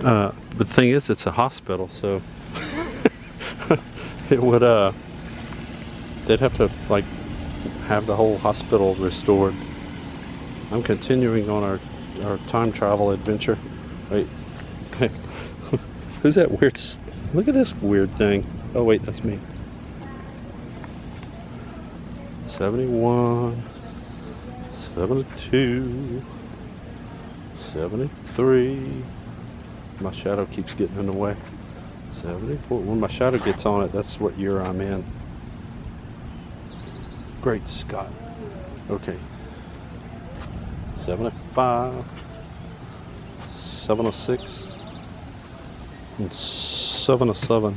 But the thing is, it's a hospital, so it would they'd have to like have the whole hospital restored. I'm continuing on our time travel adventure. Wait, who's that weird? Look at this weird thing. Oh wait, that's me. 71, 72, 73. My shadow keeps getting in the way. 74. When my shadow gets on it, that's what year I'm in. Great Scott. Okay. 75, 706, and 707.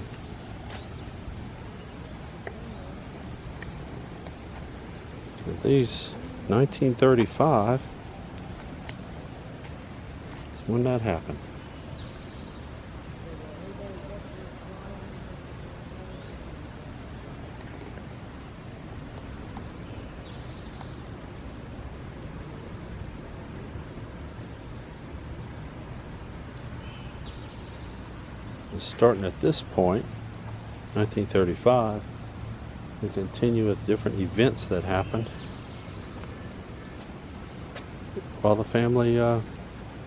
And these 1935 is when that happened. Starting at this point, 1935, we continue with different events that happened while the family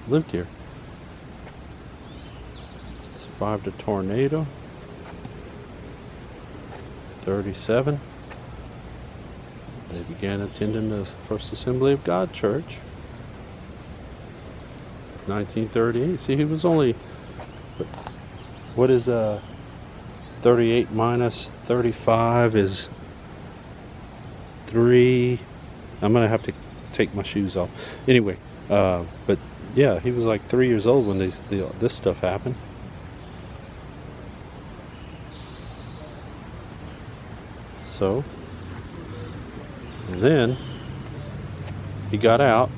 lived here. Survived a tornado. 37, they began attending the First Assembly of God Church. 1938, see, he was only, what is 38 minus 35 is 3. I'm gonna have to take my shoes off. Anyway, but yeah, he was like 3 years old when this stuff happened. So, and then he got out.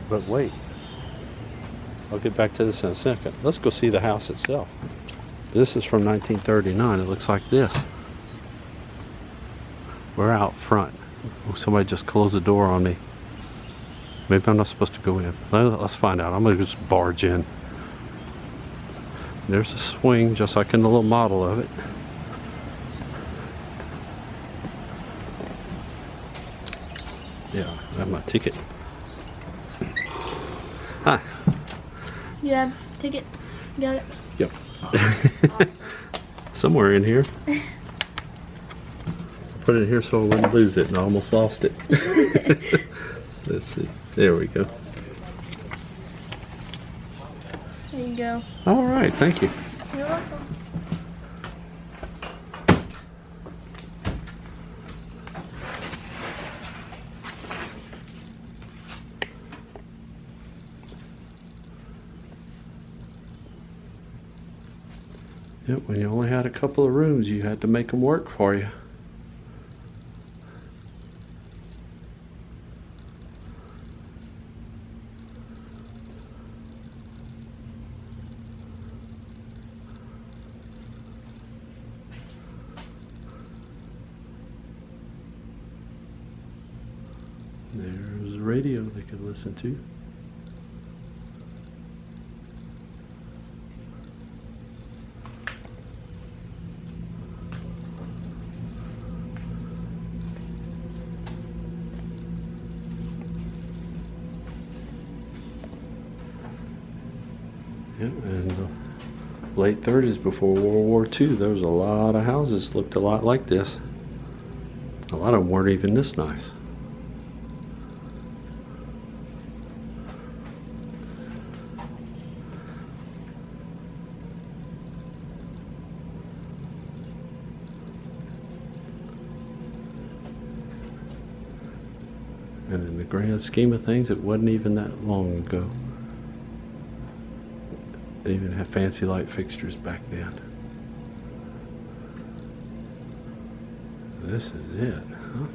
But wait, I'll get back to this in a second. Let's go see the house itself. This is from 1939. It looks like this. We're out front. Oh, somebody just closed the door on me. Maybe I'm not supposed to go in. Let's find out. I'm going to just barge in. There's a swing, just like in the little model of it. Yeah, I have my ticket. Hi. Yeah, ticket. Got it. Yep. Awesome. Somewhere in here. Put it in here so I wouldn't lose it, and I almost lost it. Let's see. There we go. There you go. All right, thank you. You're welcome. Yep, when you only had a couple of rooms, you had to make them work for you. There's a radio they could listen to. Yep, and the late 30s, before World War II, there was a lot of houses looked a lot like this. A lot of them weren't even this nice. And in the grand scheme of things, it wasn't even that long ago. They even had fancy light fixtures back then. This is it, huh?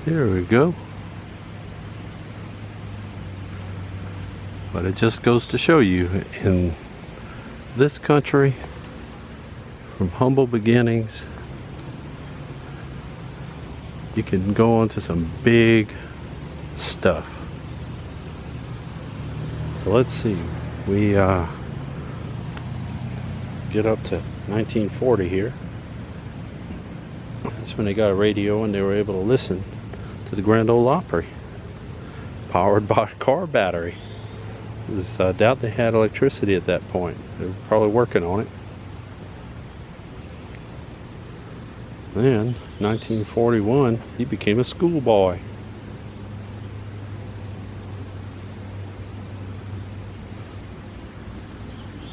Here we go. But it just goes to show you, in this country, from humble beginnings, you can go on to some big stuff. So let's see, we get up to 1940 here. That's when they got a radio and they were able to listen to the Grand Ole Opry, powered by a car battery. I doubt they had electricity at that point. They were probably working on it. Then, 1941, he became a schoolboy.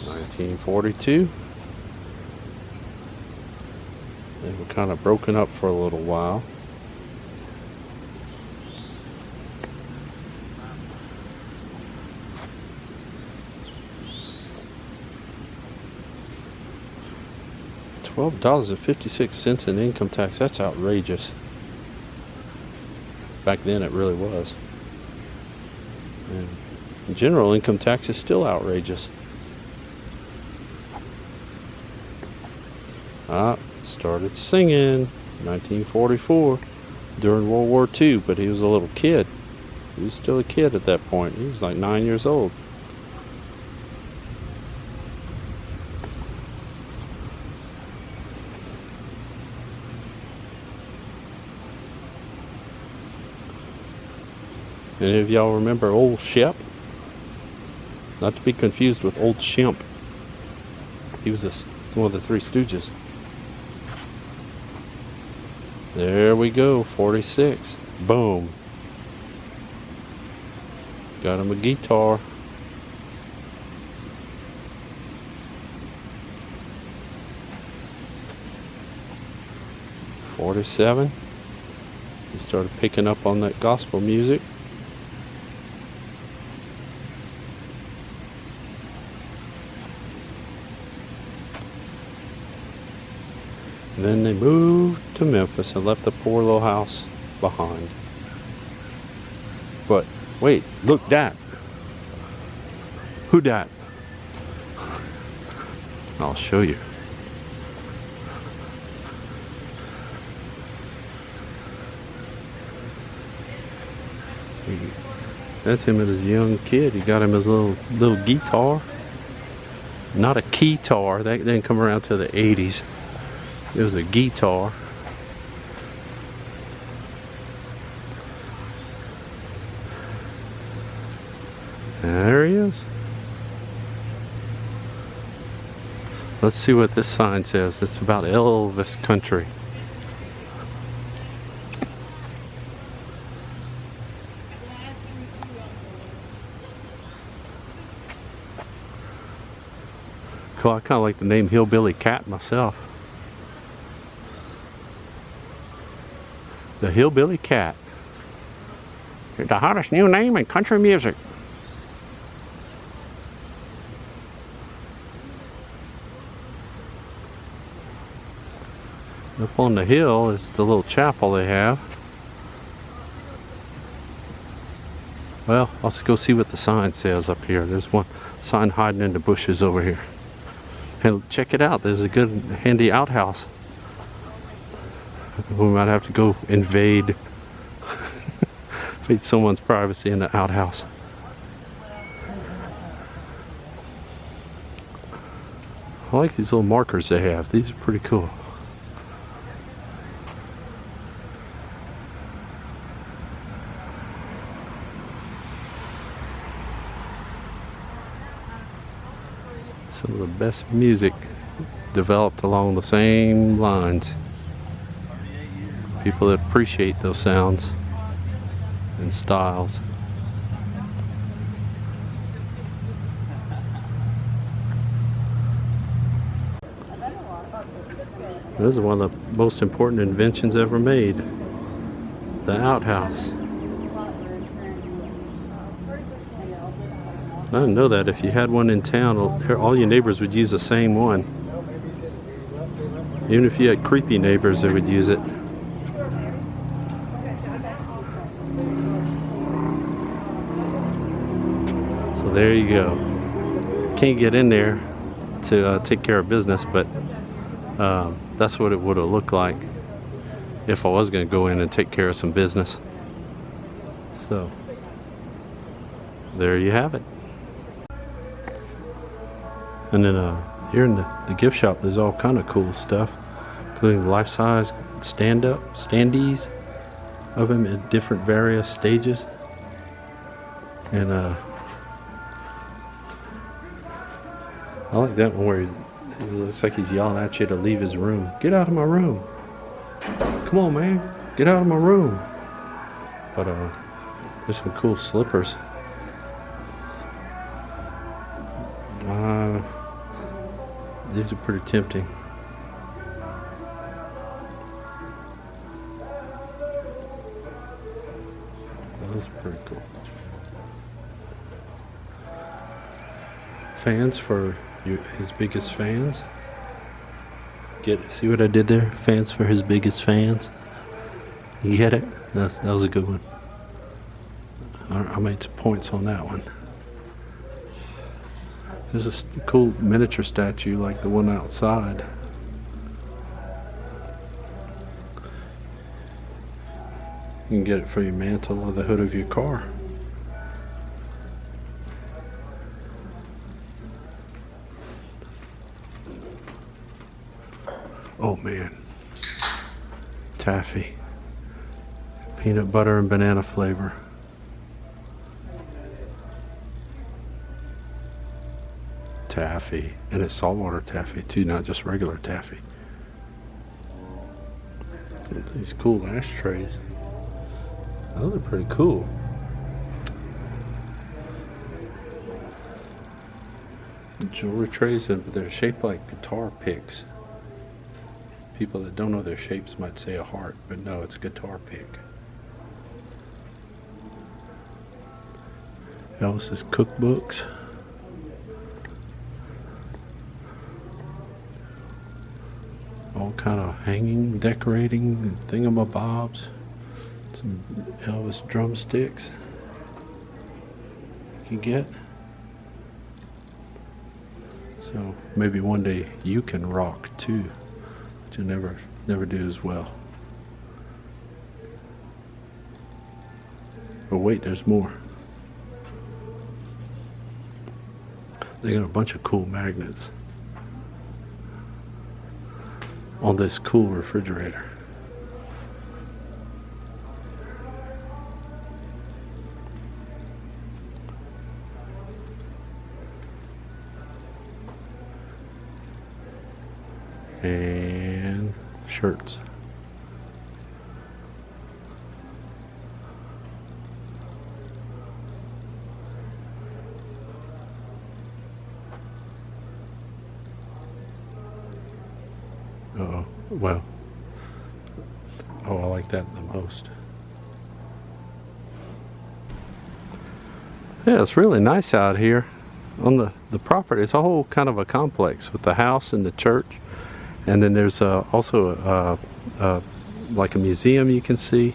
(1942). They were kind of broken up for a little while. $12.56 in income tax. That's outrageous. Back then it really was. And general income tax is still outrageous. Started singing 1944 during World War II, but he was a little kid. He was still a kid at that point. He was like 9 years old. Any of y'all remember Old Shep? Not to be confused with Old Shemp. He was one of the Three Stooges. There we go, 46. Boom. Got him a guitar. '47. He started picking up on that gospel music. And then they moved to Memphis and left the poor little house behind. But wait, look that. Who dat? I'll show you. That's him as a young kid. He got him his little guitar. Not a keytar. That didn't come around till the 80s. It was a guitar. There he is. Let's see what this sign says. It's about Elvis country. Cool. I kind of like the name Hillbilly Cat myself. The Hillbilly Cat. The hottest new name in country music. Up on the hill is the little chapel they have. Well, let's go see what the sign says up here. There's one sign hiding in the bushes over here. And check it out. There's a good handy outhouse. We might have to go invade someone's privacy in the outhouse. I like these little markers they have. These are pretty cool. Some of the best music developed along the same lines. People that appreciate those sounds and styles. This is one of the most important inventions ever made. The outhouse. I didn't know that if you had one in town, all your neighbors would use the same one. Even if you had creepy neighbors, they would use it. So there you go. Can't get in there to take care of business, but that's what it would have looked like if I was going to go in and take care of some business. So there you have it. And then here in the gift shop, there's all kind of cool stuff, including life-size standees of him in different various stages. And I like that one where he looks like he's yelling at you to leave his room. Get out of my room. Come on, man. Get out of my room. But there's some cool slippers. These are pretty tempting. Those are pretty cool. Fans for his biggest fans. See what I did there? Fans for his biggest fans. You get it? That was a good one. I made some points on that one. There's a cool miniature statue like the one outside. You can get it for your mantle or the hood of your car. Oh man, taffy, peanut butter and banana flavor. Taffy, and it's saltwater taffy too, not just regular taffy. These cool ashtrays, those are pretty cool. Jewelry trays, but they're shaped like guitar picks. People that don't know their shapes might say a heart, but no, it's a guitar pick. Elvis's cookbooks. All kind of hanging, decorating, thingamabobs. Some Elvis drumsticks you can get. So maybe one day you can rock too, but you never do as well. But wait, there's more. They got a bunch of cool magnets on this cool refrigerator. And shirts. Well, I like that the most. Yeah, it's really nice out here on the property. It's a whole kind of a complex with the house and the church, and then there's also like a museum you can see,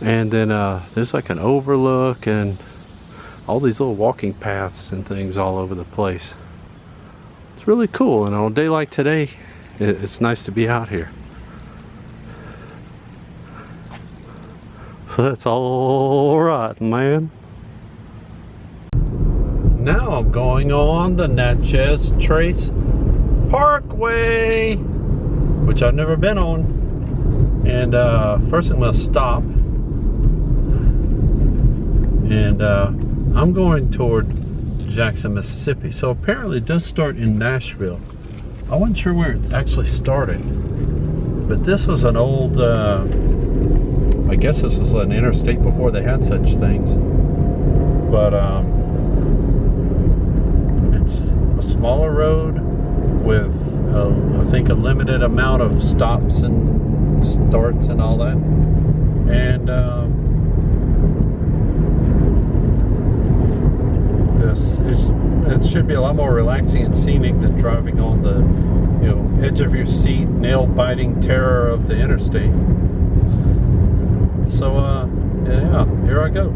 and then there's like an overlook and all these little walking paths and things all over the place. It's really cool, and on a day like today, it's nice to be out here. So that's all right, man. Now I'm going on the Natchez Trace Parkway, which I've never been on. And first I'm going to stop. And I'm going toward Jackson, Mississippi. So apparently it does start in Nashville. I wasn't sure where it actually started, but this was an old, I guess this was an interstate before they had such things, but it's a smaller road with, I think, a limited amount of stops and starts and all that, and it should be a lot more relaxing and scenic than driving on the, edge of your seat, nail-biting terror of the interstate. So, yeah, here I go.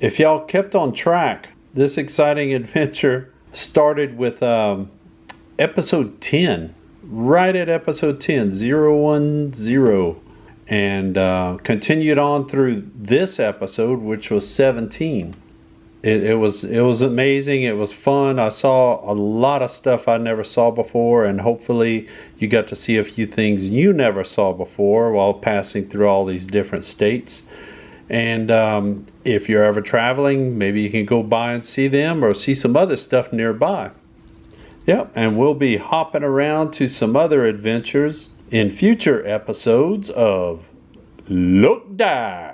If y'all kept on track, this exciting adventure started with episode 10, right at episode 10, 010, and continued on through this episode, which was 17. It was amazing. It was fun. I saw a lot of stuff I never saw before, and hopefully you got to see a few things you never saw before while passing through all these different states. And if you're ever traveling, maybe you can go by and see them or see some other stuff nearby. Yep, and we'll be hopping around to some other adventures in future episodes of Look Dive.